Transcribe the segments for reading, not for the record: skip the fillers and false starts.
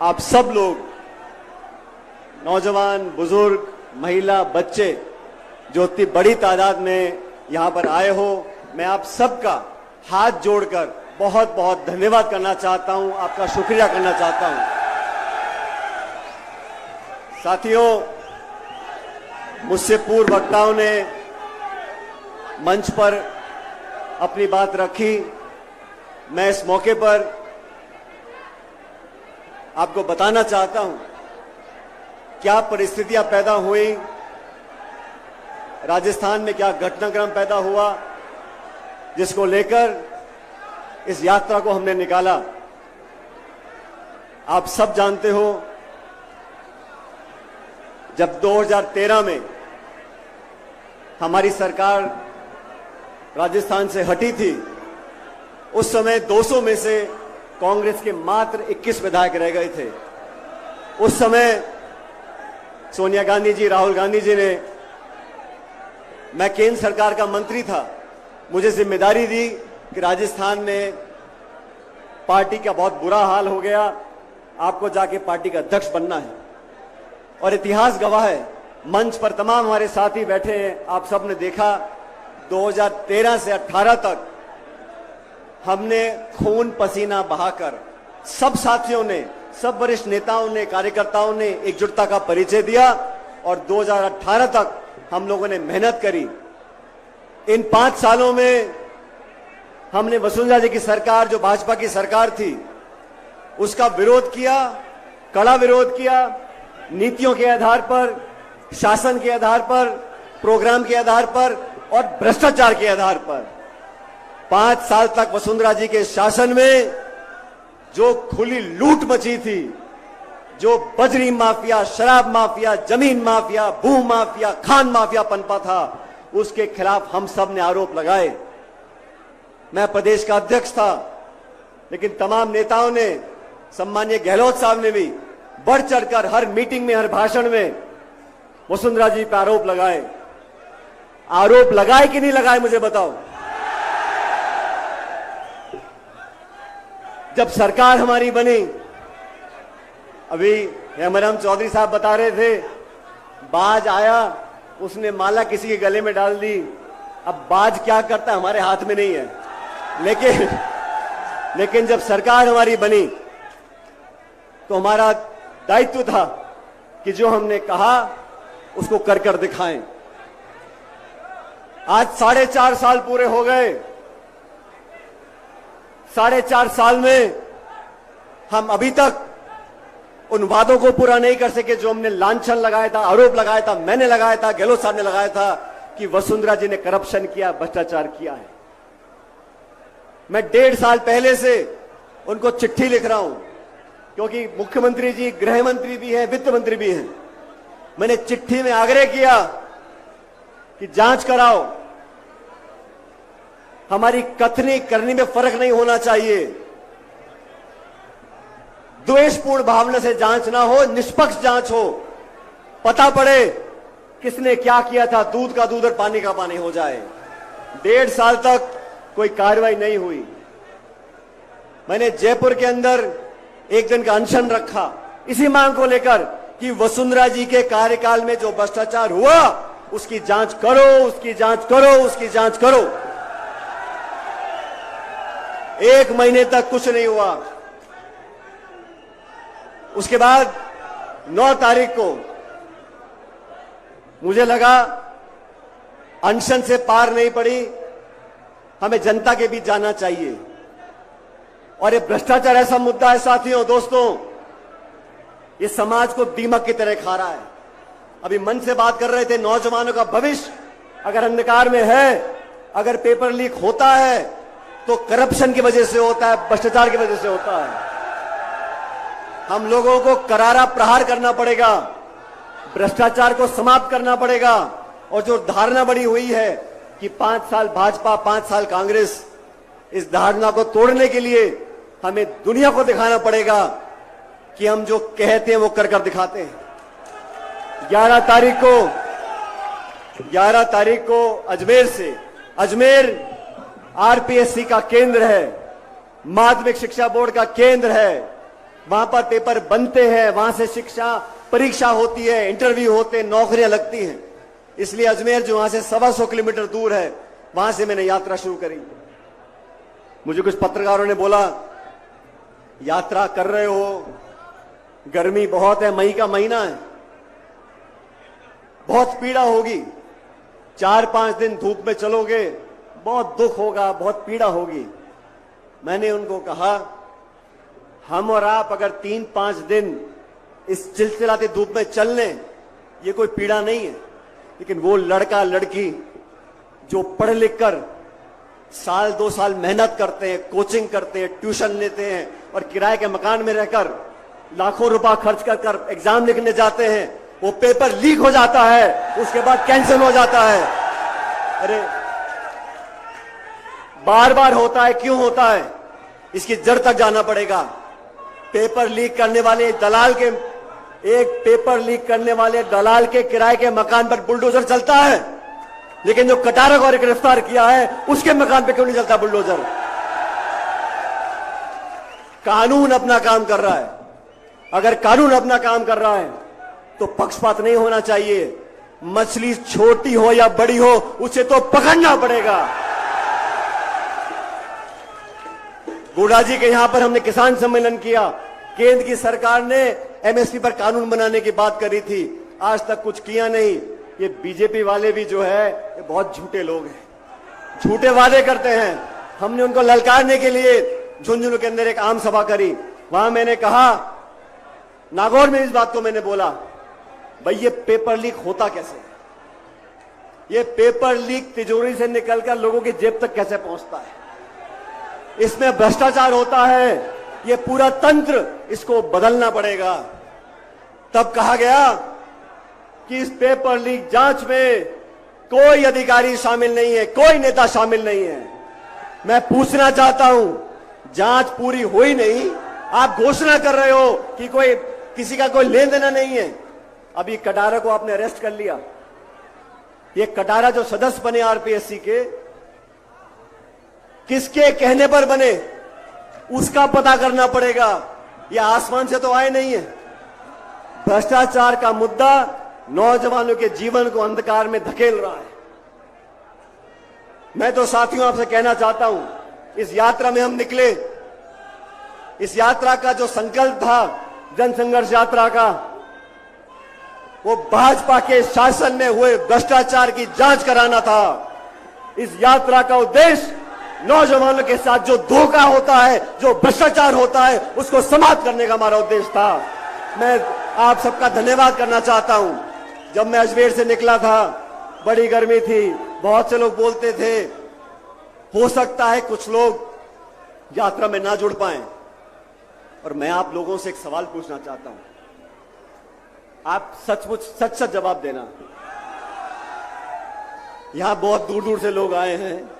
आप सब लोग, नौजवान, बुजुर्ग, महिला, बच्चे, जो इतनी बड़ी तादाद में यहां पर आए हो, मैं आप सबका हाथ जोड़कर बहुत बहुत धन्यवाद करना चाहता हूं, आपका शुक्रिया करना चाहता हूं। साथियों, मुझसे पूर्व वक्ताओं ने मंच पर अपनी बात रखी। मैं इस मौके पर आपको बताना चाहता हूं क्या परिस्थितियां पैदा हुई, राजस्थान में क्या घटनाक्रम पैदा हुआ, जिसको लेकर इस यात्रा को हमने निकाला। आप सब जानते हो, जब 2013 में हमारी सरकार राजस्थान से हटी थी, उस समय 200 में से कांग्रेस के मात्र 21 विधायक रह गए थे। उस समय सोनिया गांधी जी, राहुल गांधी जी ने, मैं केंद्र सरकार का मंत्री था, मुझे जिम्मेदारी दी कि राजस्थान में पार्टी का बहुत बुरा हाल हो गया, आपको जाके पार्टी का अध्यक्ष बनना है। और इतिहास गवाह है, मंच पर तमाम हमारे साथी बैठे हैं, आप सब ने देखा 2013 से 18 तक हमने खून पसीना बहाकर, सब साथियों ने, सब वरिष्ठ नेताओं ने, कार्यकर्ताओं ने एकजुटता का परिचय दिया और 2018 तक हम लोगों ने मेहनत करी। इन 5 सालों में हमने वसुंधरा जी की सरकार, जो भाजपा की सरकार थी, उसका विरोध किया, कड़ा विरोध किया, नीतियों के आधार पर, शासन के आधार पर, प्रोग्राम के आधार पर और भ्रष्टाचार के आधार पर। 5 साल तक वसुंधरा जी के शासन में जो खुली लूट मची थी, जो बजरी माफिया, शराब माफिया, जमीन माफिया, भू माफिया, खान माफिया पनपा था, उसके खिलाफ हम सब ने आरोप लगाए। मैं प्रदेश का अध्यक्ष था, लेकिन तमाम नेताओं ने, सम्मानीय गहलोत साहब ने भी बढ़ चढ़कर हर मीटिंग में, हर भाषण में वसुंधरा जी पर आरोप लगाए। आरोप लगाए कि नहीं लगाए, मुझे बताओ। जब सरकार हमारी बनी, अभी हेमराम चौधरी साहब बता रहे थे, बाज आया, उसने माला किसी के गले में डाल दी। अब बाज क्या करता है हमारे हाथ में नहीं है, लेकिन जब सरकार हमारी बनी तो हमारा दायित्व था कि जो हमने कहा उसको कर कर दिखाएं। आज 4.5 साल पूरे हो गए। 4.5 साल में हम अभी तक उन वादों को पूरा नहीं कर सके जो हमने लांछन लगाया था, आरोप लगाया था, मैंने लगाया था, गहलोत साहब ने लगाया था कि वसुंधरा जी ने करप्शन किया, भ्रष्टाचार किया है। मैं 1.5 साल पहले से उनको चिट्ठी लिख रहा हूं, क्योंकि मुख्यमंत्री जी गृह मंत्री भी हैं, वित्त मंत्री भी हैं। मैंने चिट्ठी में आग्रह किया कि जांच कराओ, हमारी कथनी करनी में फर्क नहीं होना चाहिए, द्वेषपूर्ण भावना से जांच ना हो, निष्पक्ष जांच हो, पता पड़े किसने क्या किया था, दूध का दूध और पानी का पानी हो जाए। 1.5 साल तक कोई कार्रवाई नहीं हुई। मैंने जयपुर के अंदर एक दिन का अनशन रखा इसी मांग को लेकर कि वसुंधरा जी के कार्यकाल में जो भ्रष्टाचार हुआ उसकी जांच करो, उसकी जांच करो, उसकी जांच करो। 1 महीने तक कुछ नहीं हुआ। उसके बाद 9 तारीख को मुझे लगा अनशन से पार नहीं पड़ी, हमें जनता के बीच जाना चाहिए। और ये भ्रष्टाचार ऐसा मुद्दा है साथियों, दोस्तों, ये समाज को दीमक की तरह खा रहा है। अभी मन से बात कर रहे थे, नौजवानों का भविष्य अगर अंधकार में है, अगर पेपर लीक होता है तो करप्शन की वजह से होता है, भ्रष्टाचार की वजह से होता है। हम लोगों को करारा प्रहार करना पड़ेगा, भ्रष्टाचार को समाप्त करना पड़ेगा। और जो धारणा बनी हुई है कि 5 साल भाजपा, 5 साल कांग्रेस, इस धारणा को तोड़ने के लिए हमें दुनिया को दिखाना पड़ेगा कि हम जो कहते हैं वो कर कर दिखाते हैं। 11 तारीख को अजमेर से, अजमेर आरपीएससी का केंद्र है, माध्यमिक शिक्षा बोर्ड का केंद्र है, वहां पर पेपर बनते हैं, वहां से शिक्षा परीक्षा होती है, इंटरव्यू होते हैं, नौकरियां लगती हैं। इसलिए अजमेर जो वहां से 125 किलोमीटर दूर है, वहां से मैंने यात्रा शुरू करी। मुझे कुछ पत्रकारों ने बोला, यात्रा कर रहे हो, गर्मी बहुत है, मई का महीना है, बहुत पीड़ा होगी, 4-5 दिन धूप में चलोगे, बहुत दुख होगा, बहुत पीड़ा होगी। मैंने उनको कहा, हम और आप अगर 3-5 दिन इस चिलचिलाती धूप में चल लें, ये कोई पीड़ा नहीं है। लेकिन वो लड़का लड़की जो पढ़ लिख कर 1-2 साल मेहनत करते हैं, कोचिंग करते हैं, ट्यूशन लेते हैं और किराए के मकान में रहकर लाखों रुपया खर्च कर एग्जाम लिखने जाते हैं, वो पेपर लीक हो जाता है, उसके बाद कैंसिल हो जाता है। अरे बार बार होता है, क्यों होता है? इसकी जड़ तक जाना पड़ेगा। पेपर लीक करने वाले दलाल के, एक पेपर लीक करने वाले दलाल के किराए के मकान पर बुलडोजर चलता है, लेकिन जो कटारा को गिरफ्तार किया है उसके मकान पे क्यों नहीं चलता बुलडोजर? कानून अपना काम कर रहा है। अगर कानून अपना काम कर रहा है तो पक्षपात नहीं होना चाहिए। मछली छोटी हो या बड़ी हो, उसे तो पकड़ना पड़ेगा। गुड़ा जी के यहां पर हमने किसान सम्मेलन किया। केंद्र की सरकार ने एमएसपी पर कानून बनाने की बात करी थी, आज तक कुछ किया नहीं। ये बीजेपी वाले भी जो है, ये बहुत झूठे लोग हैं, झूठे वादे करते हैं। हमने उनको ललकारने के लिए झुंझुनू के अंदर एक आम सभा करी। वहां मैंने कहा, नागौर में इस बात को मैंने बोला, भाई ये पेपर लीक होता कैसे? ये पेपर लीक तिजोरी से निकलकर लोगों की जेब तक कैसे पहुंचता है? इसमें भ्रष्टाचार होता है, ये पूरा तंत्र, इसको बदलना पड़ेगा। तब कहा गया कि इस पेपर लीक जांच में कोई अधिकारी शामिल नहीं है, कोई नेता शामिल नहीं है। मैं पूछना चाहता हूं, जांच पूरी हुई नहीं, आप घोषणा कर रहे हो कि कोई किसी का कोई लेन देना नहीं है। अभी कटारा को आपने अरेस्ट कर लिया। ये कटारा जो सदस्य बने आरपीएससी के, किसके कहने पर बने, उसका पता करना पड़ेगा। ये आसमान से तो आए नहीं है। भ्रष्टाचार का मुद्दा नौजवानों के जीवन को अंधकार में धकेल रहा है। मैं तो साथियों आपसे कहना चाहता हूं, इस यात्रा में हम निकले, इस यात्रा का जो संकल्प था जन संघर्ष यात्रा का, वो भाजपा के शासन में हुए भ्रष्टाचार की जांच कराना था। इस यात्रा का उद्देश्य नौजवानों के साथ जो धोखा होता है, जो भ्रष्टाचार होता है, उसको समाप्त करने का हमारा उद्देश्य था। मैं आप सबका धन्यवाद करना चाहता हूं। जब मैं अजमेर से निकला था, बड़ी गर्मी थी, बहुत से लोग बोलते थे हो सकता है कुछ लोग यात्रा में ना जुड़ पाएं, और मैं आप लोगों से एक सवाल पूछना चाहता हूं। आप सचमुच सच जवाब देना। यहां बहुत दूर दूर से लोग आए हैं,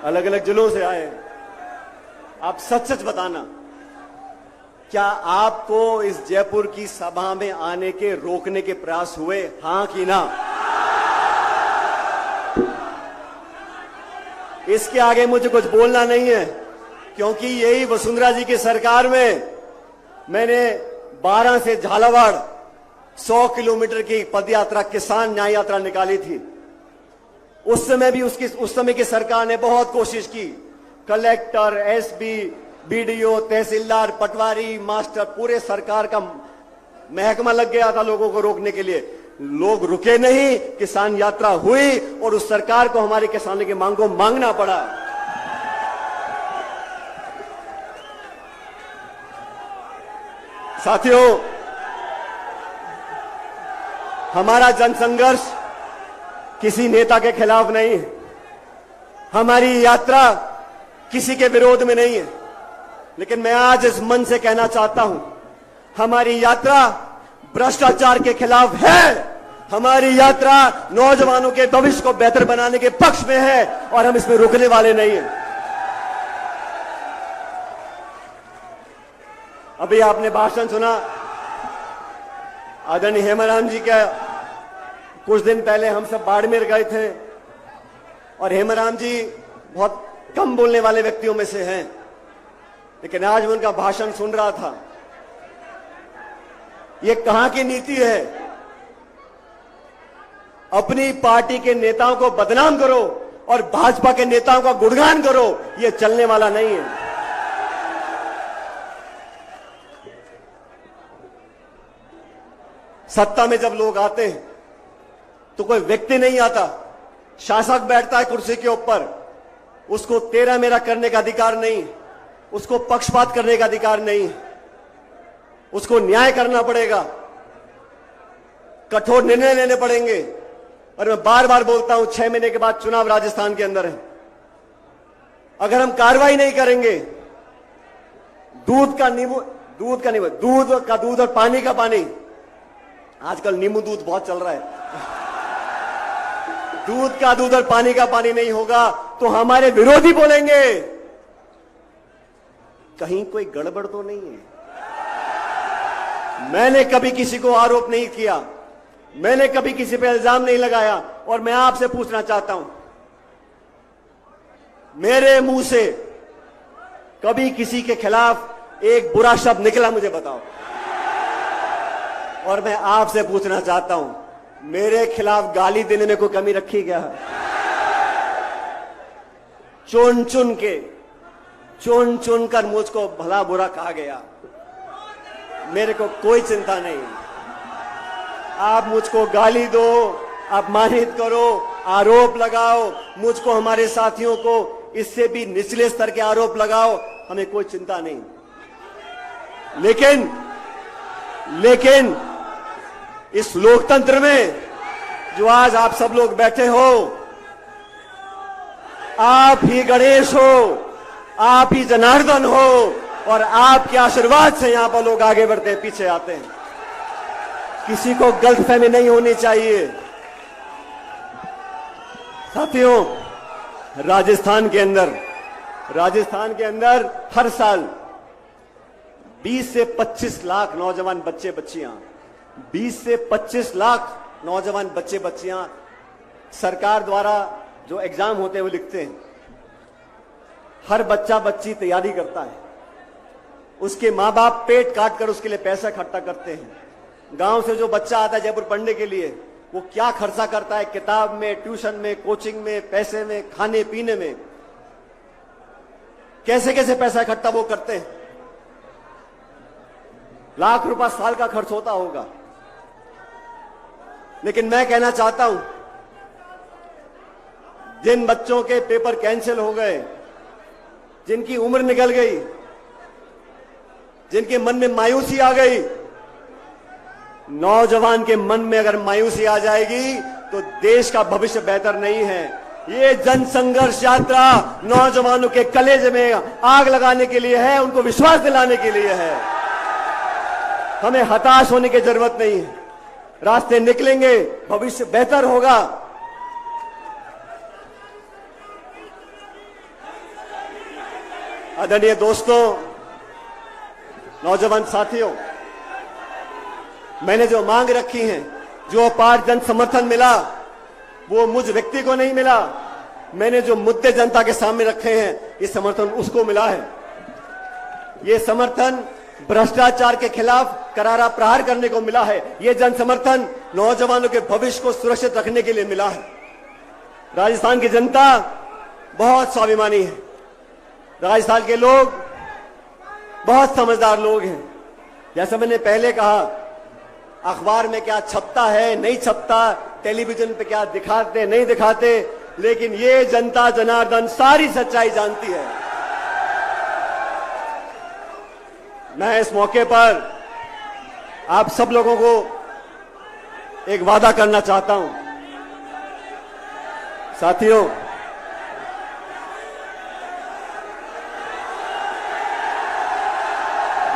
अलग अलग जिलों से आए हैं। आप सच बताना, क्या आपको इस जयपुर की सभा में आने के रोकने के प्रयास हुए, हां कि ना? इसके आगे मुझे कुछ बोलना नहीं है, क्योंकि यही वसुंधरा जी की सरकार में मैंने 12 से झालावाड़ 100 किलोमीटर की पदयात्रा, किसान न्याय यात्रा निकाली थी। उस समय भी उस समय की सरकार ने बहुत कोशिश की। कलेक्टर, एसपी, बीडीओ, तहसीलदार, पटवारी, मास्टर, पूरे सरकार का महकमा लग गया था लोगों को रोकने के लिए। लोग रुके नहीं, किसान यात्रा हुई और उस सरकार को हमारे किसानों की मांग को मांगना पड़ा। साथियों, हमारा जनसंघर्ष किसी नेता के खिलाफ नहीं है, हमारी यात्रा किसी के विरोध में नहीं है। लेकिन मैं आज इस मन से कहना चाहता हूं, हमारी यात्रा भ्रष्टाचार के खिलाफ है। हमारी यात्रा नौजवानों के भविष्य को बेहतर बनाने के पक्ष में है और हम इसमें रुकने वाले नहीं हैं। अभी आपने भाषण सुना आदरणीय हेमाराम जी का। कुछ दिन पहले हम सब बाड़मेर गए थे और हेमाराम जी बहुत कम बोलने वाले व्यक्तियों में से हैं, लेकिन आज मैं उनका भाषण सुन रहा था ये कहां की नीति है? अपनी पार्टी के नेताओं को बदनाम करो और भाजपा के नेताओं का गुणगान करो, ये चलने वाला नहीं है। सत्ता में जब लोग आते हैं तो कोई व्यक्ति नहीं आता, शासक बैठता है कुर्सी के ऊपर, उसको तेरा मेरा करने का अधिकार नहीं, उसको पक्षपात करने का अधिकार नहीं, उसको न्याय करना पड़ेगा, कठोर निर्णय लेने पड़ेंगे। और मैं बार बार बोलता हूं, 6 महीने के बाद चुनाव राजस्थान के अंदर है। अगर हम कार्रवाई नहीं करेंगे, दूध का दूध और पानी का पानी, आजकल नींबू दूध बहुत चल रहा है, दूध का दूध और पानी का पानी नहीं होगा तो हमारे विरोधी बोलेंगे कहीं कोई गड़बड़ तो नहीं है। मैंने कभी किसी को आरोप नहीं किया, मैंने कभी किसी पे इल्जाम नहीं लगाया। और मैं आपसे पूछना चाहता हूं, मेरे मुंह से कभी किसी के खिलाफ एक बुरा शब्द निकला? मुझे बताओ। और मैं आपसे पूछना चाहता हूं, मेरे खिलाफ गाली देने में कोई कमी रखी क्या? चुन चुन कर मुझको भला बुरा कहा गया, मेरे को कोई चिंता नहीं। आप मुझको गाली दो, अपमानित करो, आरोप लगाओ, मुझको, हमारे साथियों को इससे भी निचले स्तर के आरोप लगाओ, हमें कोई चिंता नहीं। लेकिन इस लोकतंत्र में जो आज आप सब लोग बैठे हो, आप ही गणेश हो, आप ही जनार्दन हो, और आपके आशीर्वाद से यहां पर लोग आगे बढ़ते हैं, पीछे आते हैं। किसी को गलतफहमी नहीं होनी चाहिए। साथियों, राजस्थान के अंदर हर साल 20 से 25 लाख नौजवान बच्चे बच्चियां 20 से 25 लाख नौजवान बच्चे बच्चियां सरकार द्वारा जो एग्जाम होते हैं वो लिखते हैं। हर बच्चा बच्ची तैयारी करता है, उसके मां बाप पेट काट कर उसके लिए पैसा इकट्ठा करते हैं। गांव से जो बच्चा आता है जयपुर पढ़ने के लिए, वो क्या खर्चा करता है, किताब में, ट्यूशन में, कोचिंग में, पैसे में, खाने पीने में, कैसे कैसे पैसा इकट्ठा वो करते हैं। लाख रुपया साल का खर्च होता होगा। लेकिन मैं कहना चाहता हूं, जिन बच्चों के पेपर कैंसिल हो गए, जिनकी उम्र निकल गई, जिनके मन में मायूसी आ गई, नौजवान के मन में अगर मायूसी आ जाएगी तो देश का भविष्य बेहतर नहीं है। ये जन संघर्ष यात्रा नौजवानों के कलेजे में आग लगाने के लिए है, उनको विश्वास दिलाने के लिए है। हमें हताश होने की जरूरत नहीं है, रास्ते निकलेंगे, भविष्य बेहतर होगा। आदरणीय दोस्तों, नौजवान साथियों, मैंने जो मांग रखी हैं, जो अपार जन समर्थन मिला, वो मुझ व्यक्ति को नहीं मिला। मैंने जो मुद्दे जनता के सामने रखे हैं, ये समर्थन उसको मिला है। ये समर्थन भ्रष्टाचार के खिलाफ करारा प्रहार करने को मिला है। ये जन समर्थन नौजवानों के भविष्य को सुरक्षित रखने के लिए मिला है। राजस्थान की जनता बहुत स्वाभिमानी है। राजस्थान के लोग बहुत समझदार लोग हैं। जैसा मैंने पहले कहा, अखबार में क्या छपता है, नहीं छपता, टेलीविजन पे क्या दिखाते, नहीं दिखाते, लेकिन ये जनता जनार्दन सारी सच्चाई जानती है। मैं इस मौके पर आप सब लोगों को एक वादा करना चाहता हूं। साथियों,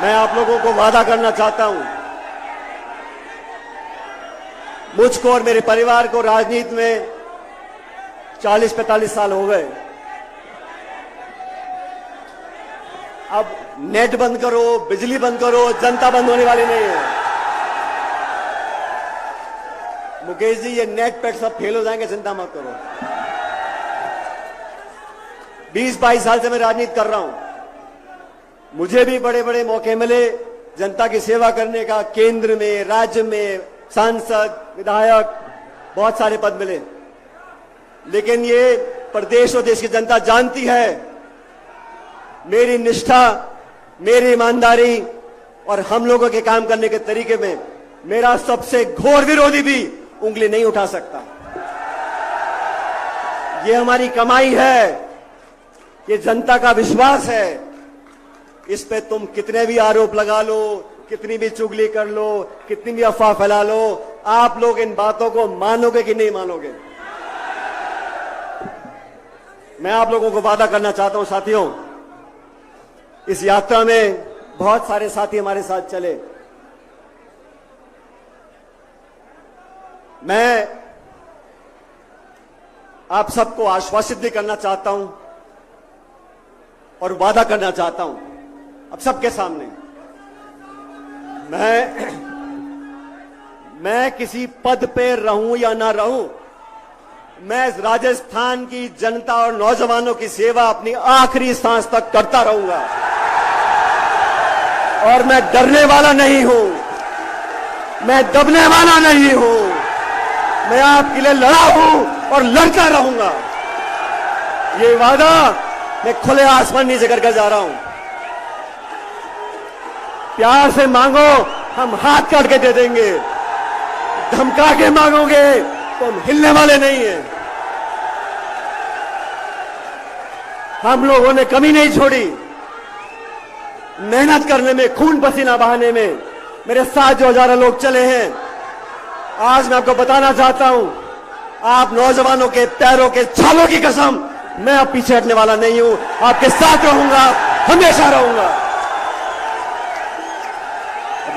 मैं आप लोगों को वादा करना चाहता हूं, मुझको और मेरे परिवार को राजनीति में 40-45 साल हो गए। अब नेट बंद करो, बिजली बंद करो, जनता बंद होने वाली नहीं है। मुकेश जी, ये नेट पेट सब फेल हो जाएंगे, चिंता मत करो। 20-22 साल से मैं राजनीति कर रहा हूं। मुझे भी बड़े बड़े मौके मिले, जनता की सेवा करने का, केंद्र में, राज्य में, सांसद, विधायक, बहुत सारे पद मिले। लेकिन ये प्रदेश और देश की जनता जानती है मेरी निष्ठा, मेरी ईमानदारी और हम लोगों के काम करने के तरीके में मेरा सबसे घोर विरोधी भी उंगली नहीं उठा सकता। ये हमारी कमाई है, ये जनता का विश्वास है। इस पे तुम कितने भी आरोप लगा लो, कितनी भी चुगली कर लो, कितनी भी अफवाह फैला लो, आप लोग इन बातों को मानोगे कि नहीं मानोगे? मैं आप लोगों को वादा करना चाहता हूं साथियों, इस यात्रा में बहुत सारे साथी हमारे साथ चले। मैं आप सबको आश्वासित भी करना चाहता हूं और वादा करना चाहता हूं अब सबके सामने, मैं किसी पद पे रहूं या ना रहूं, मैं राजस्थान की जनता और नौजवानों की सेवा अपनी आखिरी सांस तक करता रहूंगा और मैं डरने वाला नहीं हूं, मैं दबने वाला नहीं हूं। मैं आपके लिए लड़ा हूं और लड़ता रहूंगा। ये वादा मैं खुले आसमान नीचे करके जा रहा हूं। प्यार से मांगो, हम हाथ काट के दे देंगे। धमका के मांगोगे तो हम हिलने वाले नहीं हैं। हम लोगों ने कमी नहीं छोड़ी मेहनत करने में, खून पसीना बहाने में। मेरे साथ जो हजारों लोग चले हैं, आज मैं आपको बताना चाहता हूं, आप नौजवानों के पैरों के छालों की कसम, मैं अब पीछे हटने वाला नहीं हूं। आपके साथ रहूंगा, हमेशा रहूंगा।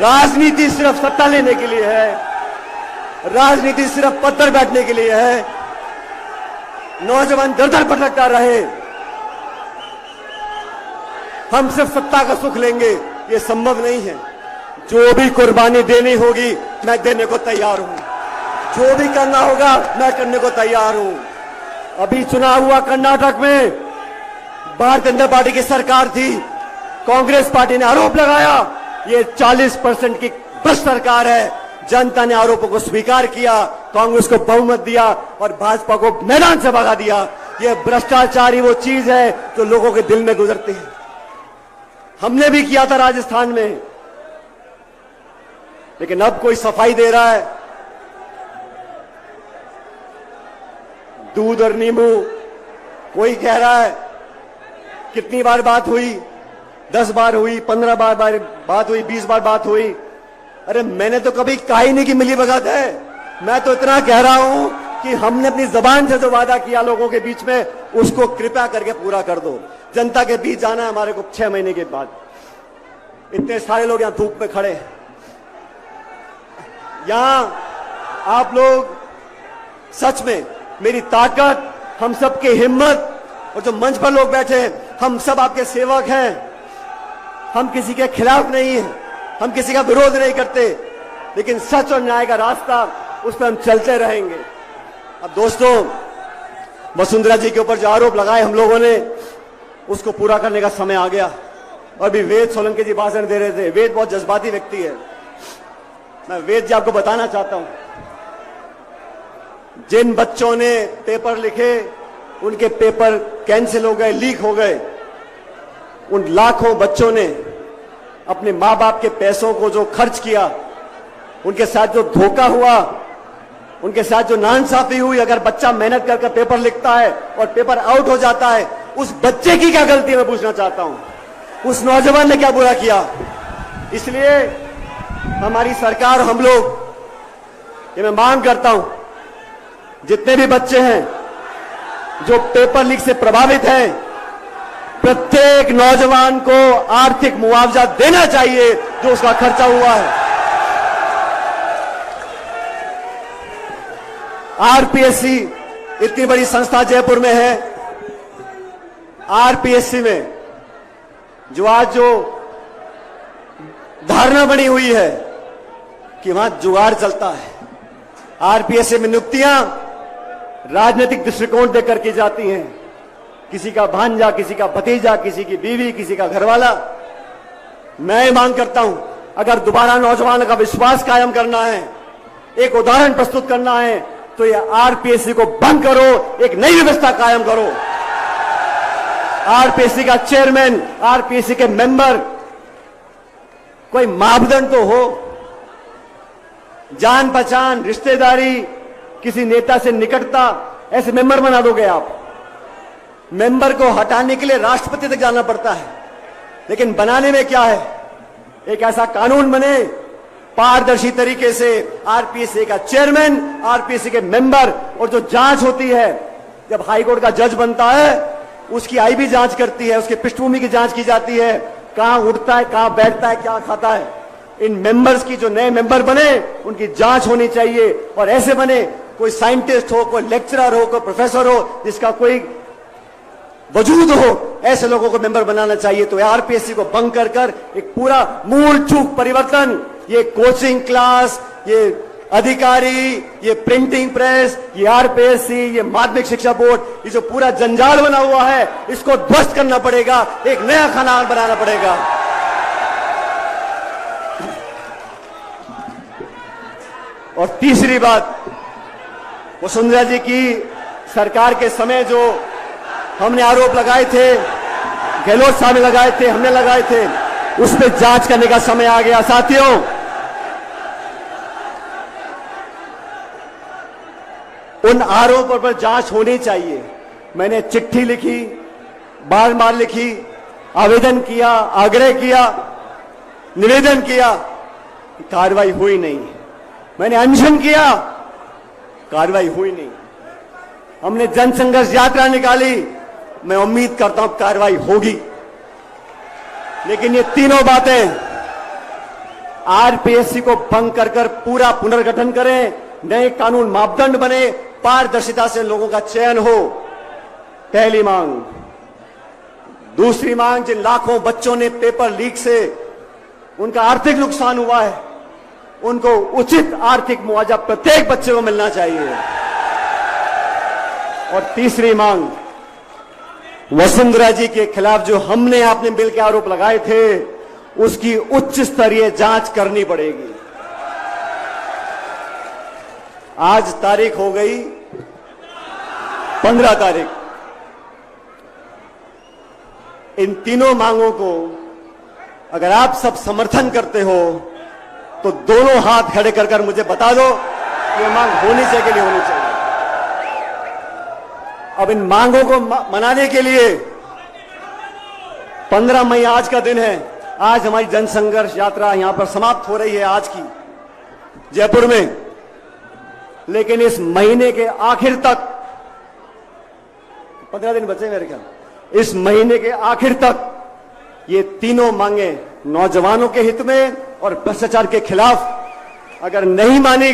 राजनीति सिर्फ सत्ता लेने के लिए है, राजनीति सिर्फ पद पर बैठने के लिए है। नौजवान दर दर भटकता रहे, हम सिर्फ सत्ता का सुख लेंगे, ये संभव नहीं है। जो भी कुर्बानी देनी होगी मैं देने को तैयार हूं, जो भी करना होगा मैं करने को तैयार हूं। अभी चुनाव हुआ कर्नाटक में, भारतीय जनता पार्टी की सरकार थी, कांग्रेस पार्टी ने आरोप लगाया ये 40% की भ्रष्ट सरकार है। जनता ने आरोपों को स्वीकार किया, कांग्रेस को बहुमत दिया और भाजपा को मैदान से भगा दिया। ये भ्रष्टाचार ही वो चीज है जो लोगों के दिल में गुजरती है। हमने भी किया था राजस्थान में, लेकिन अब कोई सफाई दे रहा है। दूध और नींबू, कोई कह रहा है कितनी बार बात हुई, 10 बार हुई, 15 बार बात हुई, 20 बार बात हुई। अरे मैंने तो कभी कहा ही नहीं कि मिलीभगत है। मैं तो इतना कह रहा हूं कि हमने अपनी जबान से जो वादा किया लोगों के बीच में, उसको कृपया करके पूरा कर दो। जनता के बीच जाना है हमारे को 6 महीने के बाद। इतने सारे लोग यहां धूप में खड़े, यहां आप लोग सच में मेरी ताकत, हम सबकी हिम्मत, और जो मंच पर लोग बैठे हैं हम सब आपके सेवक हैं। हम किसी के खिलाफ नहीं हैं, हम किसी का विरोध नहीं करते, लेकिन सच और न्याय का रास्ता, उस पर हम चलते रहेंगे। अब दोस्तों, वसुंधरा जी के ऊपर जो आरोप लगाए हम लोगों ने, उसको पूरा करने का समय आ गया। और भी वेद सोलंकी जी भाषण दे रहे थे। वेद बहुत जज्बाती व्यक्ति है। मैं वेद जी आपको बताना चाहता हूं, जिन बच्चों ने पेपर लिखे उनके पेपर कैंसिल हो गए, लीक हो गए। उन लाखों बच्चों ने अपने मां बाप के पैसों को जो खर्च किया, उनके साथ जो धोखा हुआ, उनके साथ जो नाइंसाफी हुई, अगर बच्चा मेहनत करके पेपर लिखता है और पेपर आउट हो जाता है, उस बच्चे की क्या गलती, मैं पूछना चाहता हूं। उस नौजवान ने क्या बुरा किया? इसलिए हमारी सरकार, हम लोग, ये मैं मांग करता हूं, जितने भी बच्चे हैं जो पेपर लीक से प्रभावित हैं, प्रत्येक नौजवान को आर्थिक मुआवजा देना चाहिए जो उसका खर्चा हुआ है। आरपीएससी इतनी बड़ी संस्था जयपुर में है। आरपीएससी में जो आज जो धारणा बनी हुई है कि वहां जुगाड़ चलता है, आरपीएससी में नियुक्तियां राजनीतिक दृष्टिकोण देकर की जाती हैं। किसी का भांजा, किसी का भतीजा, किसी की बीवी, किसी का घरवाला। मैं मांग करता हूं अगर दोबारा नौजवानों का विश्वास कायम करना है, एक उदाहरण प्रस्तुत करना है, तो ये आरपीएससी को बंद करो, एक नई व्यवस्था कायम करो। आरपीएससी का चेयरमैन, आरपीएससी के मेंबर, कोई मापदंड तो हो। जान पहचान, रिश्तेदारी, किसी नेता से निकटता, ऐसे मेंबर बना दोगे आप। मेंबर को हटाने के लिए राष्ट्रपति तक जाना पड़ता है, लेकिन बनाने में क्या है, एक ऐसा कानून बने पारदर्शी तरीके से, आरपीएससी का चेयरमैन, आरपीएससी के मेंबर, और जो जांच होती है, जब हाईकोर्ट का जज बनता है उसकी आईबी जांच करती है, उसकी पृष्ठभूमि की जांच की जाती है, कहां उठता है, कहां बैठता है, क्या खाता है। इन मेंबर्स की, जो नए मेंबर बने, उनकी जांच होनी चाहिए, और ऐसे बने कोई साइंटिस्ट हो, कोई लेक्चरर हो, कोई प्रोफेसर हो, जिसका कोई वजूद हो, ऐसे लोगों को मेंबर बनाना चाहिए। तो आरपीएससी को भंग कर कर एक पूरा मूल चूक परिवर्तन, ये कोचिंग क्लास, ये अधिकारी, ये प्रिंटिंग प्रेस, ये आरपीएससी, ये माध्यमिक शिक्षा बोर्ड, ये जो पूरा जंजाल बना हुआ है, इसको ध्वस्त करना पड़ेगा, एक नया खाना बनाना पड़ेगा। और तीसरी बात, वसुंधरा जी की सरकार के समय जो हमने आरोप लगाए थे, गहलोत साहब ने लगाए थे, हमने लगाए थे, उस पर जांच करने का समय आ गया। साथियों, उन आरोपों पर जांच होनी चाहिए। मैंने चिट्ठी लिखी, बार बार लिखी, आवेदन किया, आग्रह किया, निवेदन किया, कार्रवाई हुई नहीं। मैंने अनशन किया, कार्रवाई हुई नहीं। हमने जनसंघर्ष यात्रा निकाली, मैं उम्मीद करता हूं कार्रवाई होगी। लेकिन ये तीनों बातें आरपीएससी को भंग कर कर पूरा पुनर्गठन करें, नए कानून मापदंड बने, पारदर्शिता से लोगों का चयन हो, पहली मांग। दूसरी मांग, जिन लाखों बच्चों ने पेपर लीक से उनका आर्थिक नुकसान हुआ है, उनको उचित आर्थिक मुआवजा प्रत्येक बच्चे को मिलना चाहिए। और तीसरी मांग, वसुंधरा जी के खिलाफ जो हमने आपने बिल के आरोप लगाए थे, उसकी उच्च स्तरीय जांच करनी पड़ेगी। आज तारीख हो गई 15 तारीख। इन तीनों मांगों को अगर आप सब समर्थन करते हो तो दोनों हाथ खड़े कर कर मुझे बता दो कि ये मांग होनी चाहिए कि नहीं होनी चाहिए। अब इन मांगों को मनाने के लिए 15 मई आज का दिन है। आज हमारी जनसंघर्ष यात्रा यहां पर समाप्त हो रही है, आज की जयपुर में। लेकिन इस महीने के आखिर तक, 15 दिन बचे मेरे ख्याल, इस महीने के आखिर तक ये तीनों मांगे नौजवानों के हित में और भ्रष्टाचार के खिलाफ अगर नहीं मानी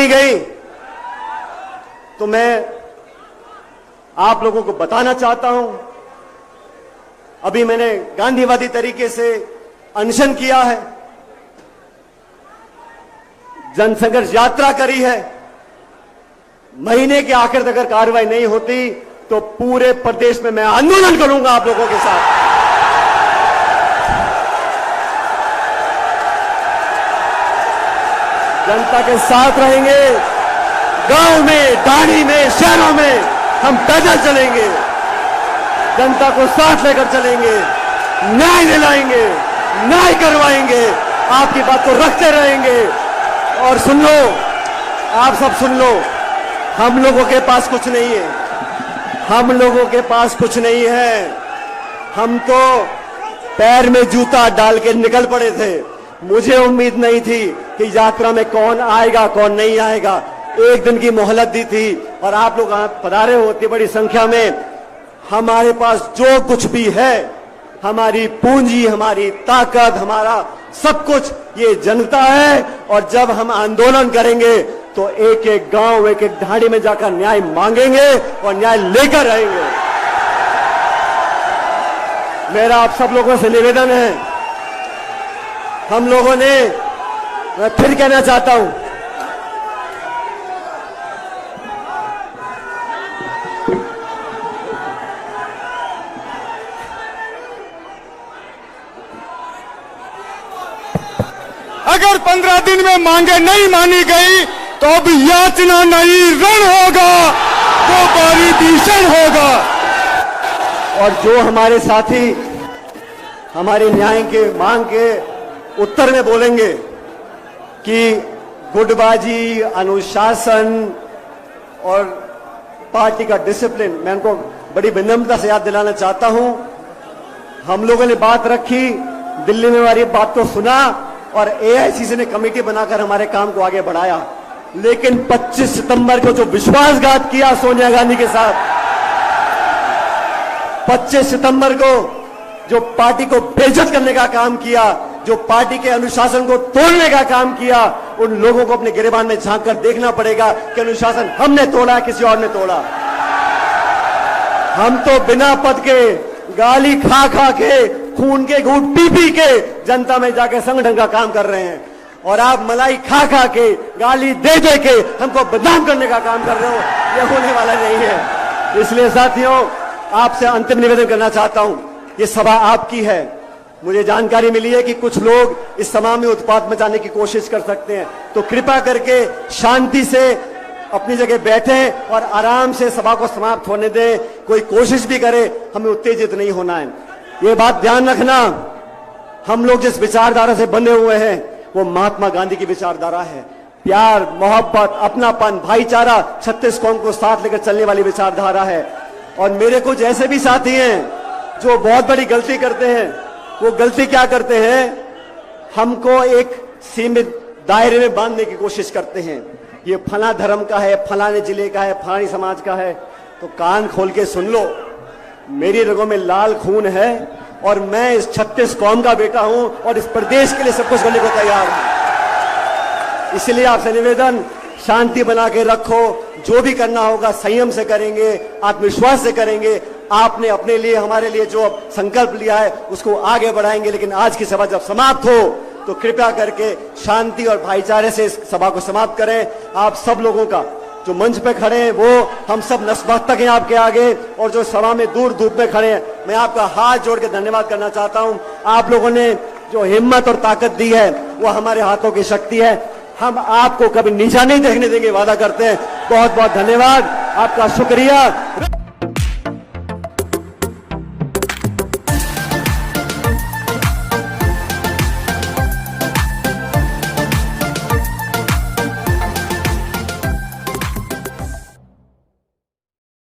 गई, तो मैं आप लोगों को बताना चाहता हूं, अभी मैंने गांधीवादी तरीके से अनशन किया है, जनसंघर्ष यात्रा करी है। महीने के आखिर तक अगर कार्रवाई नहीं होती तो पूरे प्रदेश में मैं आंदोलन करूंगा आप लोगों के साथ। जनता के साथ रहेंगे, गांव में, डाणी में, शहरों में हम पैदल चलेंगे, जनता को साथ लेकर चलेंगे, न्याय दिलाएंगे, न्याय करवाएंगे, आपकी बात को रखते रहेंगे। और सुन लो, आप सब सुन लो, हम लोगों के पास कुछ नहीं है, हम लोगों के पास कुछ नहीं है। हम तो पैर में जूता डाल के निकल पड़े थे। मुझे उम्मीद नहीं थी कि यात्रा में कौन आएगा कौन नहीं आएगा। एक दिन की मोहलत दी थी और आप लोग पधारे होते बड़ी संख्या में। हमारे पास जो कुछ भी है, हमारी पूंजी, हमारी ताकत, हमारा सब कुछ ये जनता है। और जब हम आंदोलन करेंगे तो एक एक गांव, एक एक ढाणी में जाकर न्याय मांगेंगे और न्याय लेकर आएंगे। मेरा आप सब लोगों से निवेदन है, हम लोगों ने, मैं फिर कहना चाहता हूं, और 15 दिन में मांगे नहीं मानी गई तो अब याचना नहीं रण होगा, वो बारी भीषण होगा। और जो हमारे साथी हमारे न्याय के मांग के उत्तर में बोलेंगे कि गुटबाजी, अनुशासन और पार्टी का डिसिप्लिन, मैं उनको बड़ी विनम्रता से याद दिलाना चाहता हूं। हम लोगों ने बात रखी, दिल्ली में हमारी बात को सुना और एआईसीसी ने कमेटी बनाकर हमारे काम को आगे बढ़ाया। लेकिन 25 सितंबर को जो विश्वासघात किया सोनिया गांधी के साथ, 25 सितंबर को जो पार्टी को बेइज्जत करने का काम किया, जो पार्टी के अनुशासन को तोड़ने का काम किया, उन लोगों को अपने गिरेबान में झांक कर देखना पड़ेगा कि अनुशासन हमने तोड़ा, किसी और ने तोड़ा। हम तो बिना पद के, गाली खा खा के, खून के घूंट पी पी के जनता में जाके संगठन का काम कर रहे हैं, और आप मलाई खा खा के, गाली दे दे के हमको बदनाम करने का काम कर रहे हो। यह होने वाला नहीं है। इसलिए साथियों, आपसे अंतिम निवेदन करना चाहता हूं, ये सभा आपकी है। मुझे जानकारी मिली है कि कुछ लोग इस सभा में उत्पात मचाने की कोशिश कर सकते हैं, तो कृपया करके शांति से अपनी जगह बैठें और आराम से सभा को समाप्त होने दें। कोई कोशिश भी करे, हमें उत्तेजित नहीं होना है। ये बात ध्यान रखना, हम लोग जिस विचारधारा से बने हुए हैं वो महात्मा गांधी की विचारधारा है। प्यार, मोहब्बत, अपनापन, भाईचारा, 36 कौम को साथ लेकर चलने वाली विचारधारा है। और मेरे कुछ ऐसे भी साथी हैं जो बहुत बड़ी गलती करते हैं। वो गलती क्या करते हैं? हमको एक सीमित दायरे में बांधने की कोशिश करते हैं। ये फला धर्म का है, फलाने जिले का है, फलानी समाज का है। तो कान खोल के सुन लो, मेरी रगों में लाल खून है और मैं इस 36 कौम का बेटा हूं और इस प्रदेश के लिए सब कुछ करने को तैयार हूं। इसलिए आपसे निवेदन, शांति बना के रखो। जो भी करना होगा संयम से करेंगे, आत्मविश्वास से करेंगे। आपने अपने लिए, हमारे लिए जो संकल्प लिया है उसको आगे बढ़ाएंगे। लेकिन आज की सभा जब समाप्त हो तो कृपया करके शांति और भाईचारे से इस सभा को समाप्त करें। आप सब लोगों का, जो मंच पे खड़े हैं वो हम सब नतमस्तक हैं आपके आगे, और जो सभा में दूर धूप में खड़े हैं, मैं आपका हाथ जोड़ के धन्यवाद करना चाहता हूं। आप लोगों ने जो हिम्मत और ताकत दी है वो हमारे हाथों की शक्ति है। हम आपको कभी नीचा नहीं देखने देंगे, वादा करते हैं। बहुत बहुत धन्यवाद, आपका शुक्रिया।